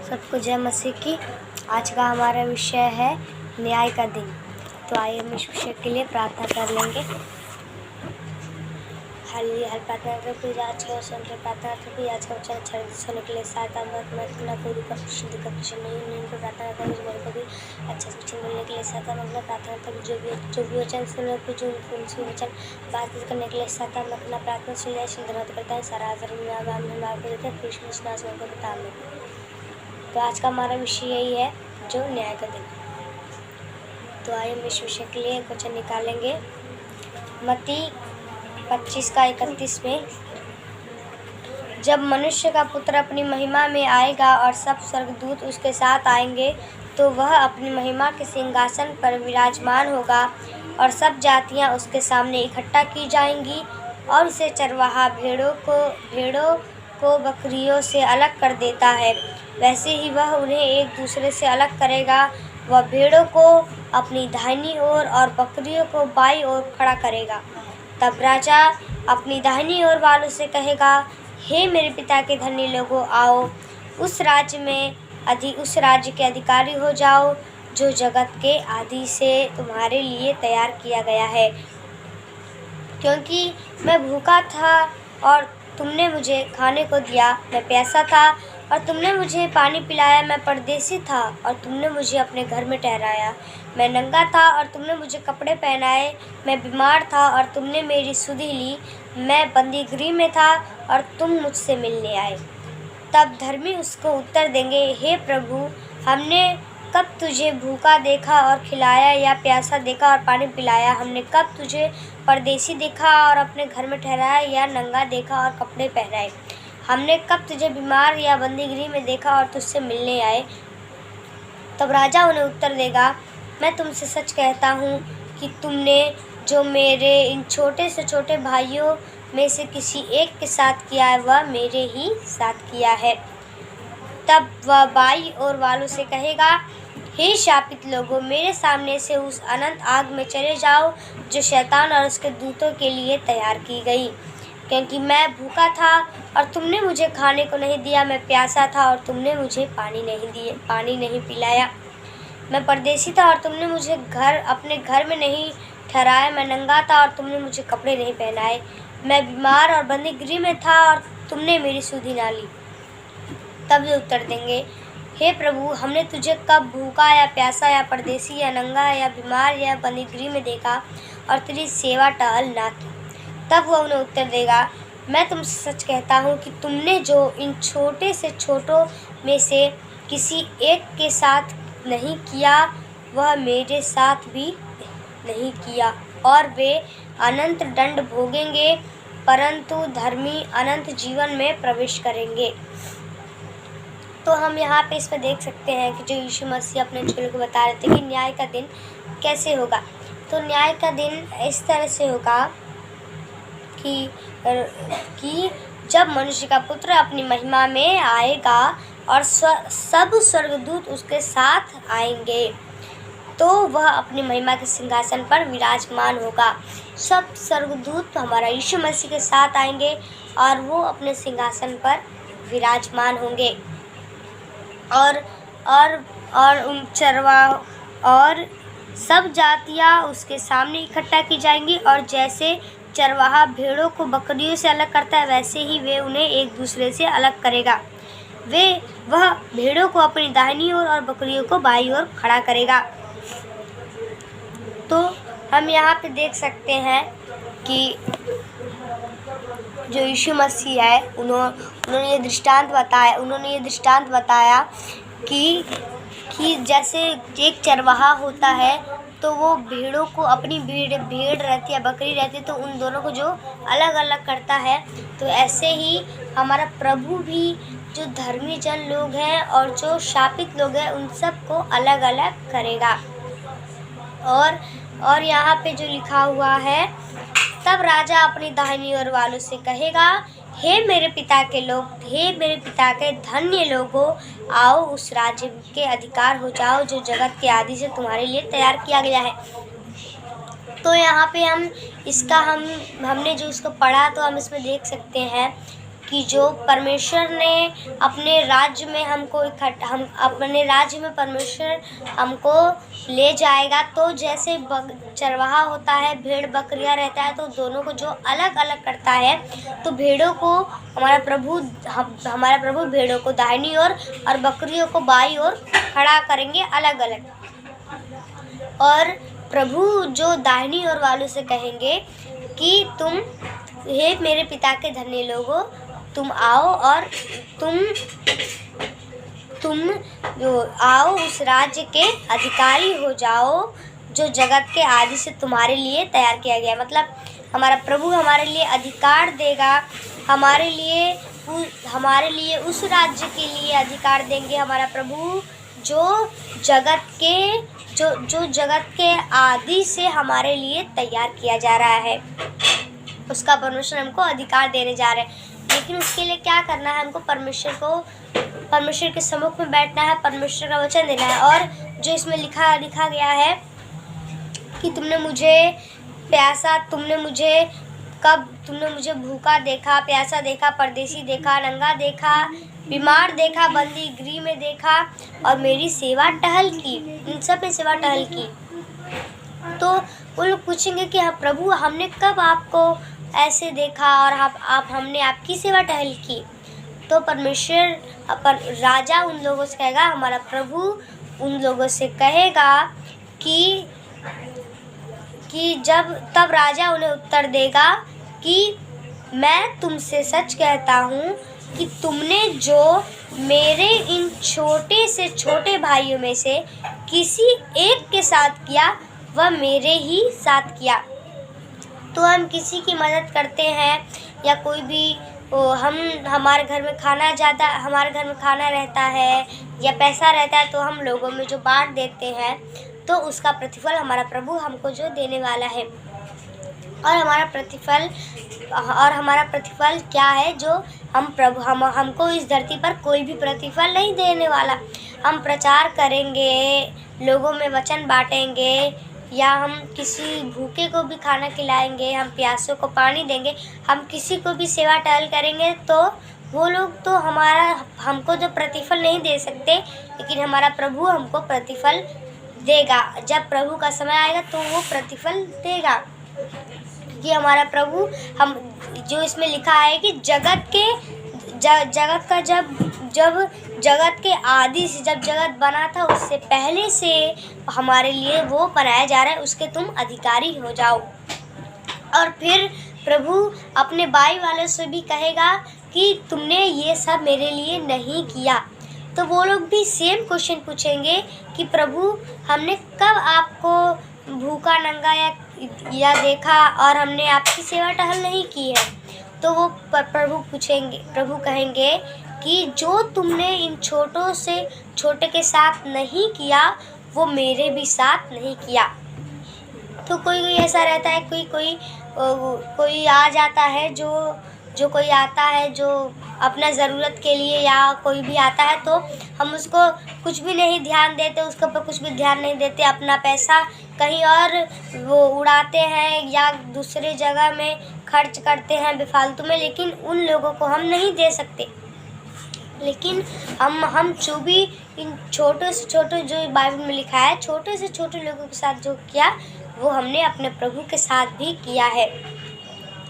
सबको जय मसीह की। आज का हमारा विषय है न्याय का दिन। तो आइए हम इस विषय के लिए प्रार्थना कर लेंगे। हालेलुया। प्रार्थना करके आज का वचन के प्रार्थना करके आज का वचन अच्छा होने के लिए सहायता मैं पूरी का शुद्ध का कुछ नहीं प्रार्थना करता हूँ। मेरे को भी अच्छा वचन मिलने के लिए सहायता मैं प्रार्थना करता हूँ। जो भी वचन सुनने को जो उनसे वचन बातचीत करने के लिए सहायता मैं अपना प्रार्थना सुन लिया धन्यवाद करता है। सारा आदर हम आपको देते हैं। कृष्ण नाम को बता में। तो आज का हमारा विषय यही है, जो न्याय का दिन। तो आइए हम इस विषय के लिए क्वेश्चन निकालेंगे। मत्ती 25 का 31 में, जब मनुष्य का पुत्र अपनी महिमा में आएगा और सब स्वर्गदूत उसके साथ आएंगे, तो वह अपनी महिमा के सिंहासन पर विराजमान होगा और सब जातियां उसके सामने इकट्ठा की जाएंगी। और उसे चरवाहा भेड़ों को बकरियों से अलग कर देता है, वैसे ही वह उन्हें एक दूसरे से अलग करेगा। वह भेड़ों को अपनी दाहिनी ओर और बकरियों को बाईं ओर खड़ा करेगा। तब राजा अपनी दाहिनी ओर वालों से कहेगा, हे मेरे पिता के धनी लोगों, आओ उस राज्य के अधिकारी हो जाओ जो जगत के आदि से तुम्हारे लिए तैयार किया गया है। क्योंकि मैं भूखा था और तुमने मुझे खाने को दिया, मैं प्यासा था और तुमने मुझे पानी पिलाया, मैं परदेसी था और तुमने मुझे अपने घर में ठहराया, मैं नंगा था और तुमने मुझे कपड़े पहनाए, मैं बीमार था और तुमने मेरी सुधि ली, मैं बंदीगृह में था और तुम मुझसे मिलने आए। तब धर्मी उसको उत्तर देंगे, हे प्रभु, हमने कब तुझे भूखा देखा और खिलाया, या प्यासा देखा और पानी पिलाया? हमने कब तुझे परदेसी देखा और अपने घर में ठहराया, या नंगा देखा और कपड़े पहनाए? हमने कब तुझे बीमार या बंदीगृह में देखा और तुझसे मिलने आए? तब राजा उन्हें उत्तर देगा, मैं तुमसे सच कहता हूँ कि तुमने जो मेरे इन छोटे से छोटे भाइयों में से किसी एक के साथ किया है, वह मेरे ही साथ किया है। तब वह बाईं ओर वालों से कहेगा, हे शापित लोगों, मेरे सामने से उस अनंत आग में चले जाओ जो शैतान और उसके दूतों के लिए तैयार की गई। क्योंकि मैं भूखा था और तुमने मुझे खाने को नहीं दिया, मैं प्यासा था और तुमने मुझे पानी नहीं पिलाया, मैं परदेसी था और तुमने मुझे अपने घर में नहीं ठहराया, मैं नंगा था और तुमने मुझे कपड़े नहीं पहनाए, मैं बीमार और बंदीगृह में था और तुमने मेरी सुधि ना ली। तब वे उत्तर देंगे, हे प्रभु, हमने तुझे कब भूखा या प्यासा या परदेसी या नंगा या बीमार या बंदीगृह में देखा और तेरी सेवा टहल ना की? तब वह उन्हें उत्तर देगा, मैं तुमसे सच कहता हूँ कि तुमने जो इन छोटे से छोटों में से किसी एक के साथ नहीं किया, वह मेरे साथ भी नहीं किया। और वे अनंत दंड भोगेंगे, परंतु धर्मी अनंत जीवन में प्रवेश करेंगे। तो हम यहाँ पे इसमें देख सकते हैं कि जो यीशु मसीह अपने चेलों को बता रहे थे कि न्याय का दिन कैसे होगा। तो न्याय का दिन इस तरह से होगा कि जब मनुष्य का पुत्र अपनी महिमा में आएगा और सब स्वर्गदूत उसके साथ आएंगे, तो वह अपनी महिमा के सिंहासन पर विराजमान होगा। सब स्वर्गदूत हमारा यीशु मसीह के साथ आएंगे और वो अपने सिंहासन पर विराजमान होंगे और उन चरवाह और सब जातियां उसके सामने इकट्ठा की जाएंगी। और जैसे चरवाहा भेड़ों को बकरियों से अलग करता है, वैसे ही वे उन्हें एक दूसरे से अलग करेगा। वह भेड़ों को अपनी दाहिनी ओर और बकरियों को बाईं ओर खड़ा करेगा। तो हम यहाँ पे देख सकते हैं कि जो यीशु मसीह है, उन्होंने ये दृष्टांत बताया कि जैसे एक चरवाहा होता है, तो वो भेड़ों को अपनी भेड़ रहती है, बकरी रहती है, तो उन दोनों को जो अलग अलग करता है, तो ऐसे ही हमारा प्रभु भी जो धर्मी जन लोग हैं और जो शापित लोग हैं, उन सब को अलग अलग करेगा। और यहाँ पे जो लिखा हुआ है, तब राजा अपनी दाहिनी ओर वालों से कहेगा, हे मेरे पिता के धन्य लोगों, आओ उस राज्य के अधिकार हो जाओ जो जगत के आदि से तुम्हारे लिए तैयार किया गया है। तो यहाँ पे हमने जो इसको पढ़ा, तो हम इसमें देख सकते हैं कि जो परमेश्वर ने अपने राज्य में हमको हम अपने राज्य में परमेश्वर हमको ले जाएगा। तो जैसे चरवाहा होता है, भेड़ बकरियां रहता है, तो दोनों को जो अलग अलग करता है, तो भेड़ों को हमारा प्रभु भेड़ों को दाहिनी ओर और बकरियों को बाईं ओर खड़ा करेंगे अलग अलग। और प्रभु जो दाहिनी ओर वालों से कहेंगे कि तुम हे मेरे पिता के धन्य लोगों, तुम आओ और तुम आओ उस राज्य के अधिकारी हो जाओ जो जगत के आदि से तुम्हारे लिए तैयार किया गया। मतलब हमारा प्रभु हमारे लिए अधिकार देगा, हमारे लिए उस राज्य के लिए अधिकार देंगे। हमारा प्रभु जो जगत के आदि से हमारे लिए तैयार किया जा रहा है, उसका परमेश्वर हमको अधिकार देने जा रहे हैं। लेकिन उसके लिए क्या करना है? हमको परमेश्वर के सम्मुख में बैठना है, परमेश्वर का वचन देना है। और जो इसमें लिखा गया है कि तुमने मुझे भूखा देखा, प्यासा देखा, परदेसी देखा, नंगा देखा, बीमार देखा, बंदी गृह में देखा और मेरी सेवा टहल की। इन सब में सेवा टहल की। तो वो लोग पूछेंगे कि हाँ प्रभु, हमने कब आपको ऐसे देखा और हमने आपकी सेवा टहल की? तो राजा उन लोगों से कहेगा, हमारा प्रभु उन लोगों से कहेगा कि तब राजा उन्हें उत्तर देगा कि मैं तुमसे सच कहता हूँ कि तुमने जो मेरे इन छोटे से छोटे भाइयों में से किसी एक के साथ किया, वह मेरे ही साथ किया। तो हम किसी की मदद करते हैं या कोई भी हमारे घर में खाना रहता है या पैसा रहता है, तो हम लोगों में जो बांट देते हैं, तो उसका प्रतिफल हमारा प्रभु हमको जो देने वाला है। और हमारा प्रतिफल क्या है? जो हमको इस धरती पर कोई भी प्रतिफल नहीं देने वाला। हम प्रचार करेंगे, लोगों में वचन बांटेंगे, या हम किसी भूखे को भी खाना खिलाएंगे, हम प्यासों को पानी देंगे, हम किसी को भी सेवा टहल करेंगे, तो वो लोग तो हमको जो प्रतिफल नहीं दे सकते, लेकिन हमारा प्रभु हमको प्रतिफल देगा। जब प्रभु का समय आएगा तो वो प्रतिफल देगा। कि हमारा प्रभु जो इसमें लिखा है कि जगत के आदि से, जब जगत बना था उससे पहले से हमारे लिए वो बनाया जा रहा है, उसके तुम अधिकारी हो जाओ। और फिर प्रभु अपने बाई वालों से भी कहेगा कि तुमने ये सब मेरे लिए नहीं किया। तो वो लोग भी सेम क्वेश्चन पूछेंगे कि प्रभु, हमने कब आपको भूखा नंगा या देखा और हमने आपकी सेवा टहल नहीं की है? तो वो प्रभु कहेंगे कि जो तुमने इन छोटों से छोटे के साथ नहीं किया, वो मेरे भी साथ नहीं किया। तो कोई ऐसा रहता है, कोई आ जाता है, जो कोई आता है जो अपना ज़रूरत के लिए, या कोई भी आता है तो हम उसको कुछ भी नहीं ध्यान देते, उसके ऊपर कुछ भी ध्यान नहीं देते, अपना पैसा कहीं और वो उड़ाते हैं या दूसरे जगह में खर्च करते हैं बेफालतू में। लेकिन उन लोगों को हम नहीं दे सकते। लेकिन हम जो भी इन छोटे से छोटे, जो बाइबल में लिखा है, छोटे से छोटे लोगों के साथ जो किया, वो हमने अपने प्रभु के साथ भी किया है।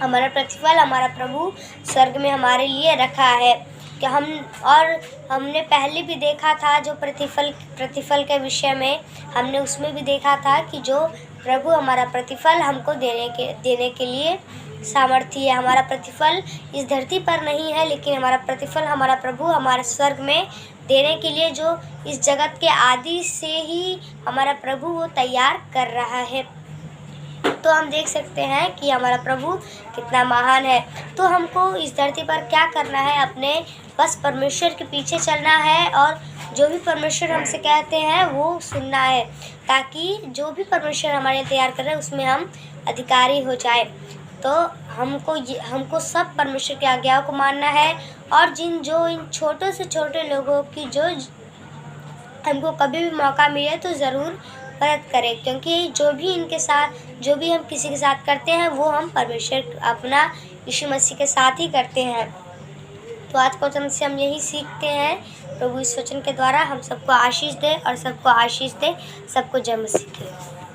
हमारा प्रतिफल हमारा प्रभु स्वर्ग में हमारे लिए रखा है। कि हमने पहले भी देखा था, जो प्रतिफल के विषय में हमने उसमें भी देखा था कि जो प्रभु हमारा प्रतिफल हमको देने के लिए सामर्थ्य है। हमारा प्रतिफल इस धरती पर नहीं है, लेकिन हमारा प्रतिफल हमारा प्रभु हमारे स्वर्ग में देने के लिए, जो इस जगत के आदि से ही हमारा प्रभु वो तैयार कर रहा है। तो हम देख सकते हैं कि हमारा प्रभु कितना महान है। तो हमको इस धरती पर क्या करना है? अपने बस परमेश्वर के पीछे चलना है, और जो भी परमेश्वर हमसे कहते हैं वो सुनना है, ताकि जो भी परमेश्वर हमारे लिए तैयार कर रहे हैं उसमें हम अधिकारी हो जाए। तो हमको सब परमेश्वर की आज्ञाओं को मानना है, और इन छोटे से छोटे लोगों की जो हमको कभी भी मौका मिले तो ज़रूर मदद करें, क्योंकि जो भी हम किसी के साथ करते हैं वो हम परमेश्वर अपना यीशु मसीह के साथ ही करते हैं। तो आज का वचन से हम यही सीखते हैं। प्रभु इस वचन के द्वारा हम सबको आशीष दे और सबको आशीष दे। सबको जय मसीह की।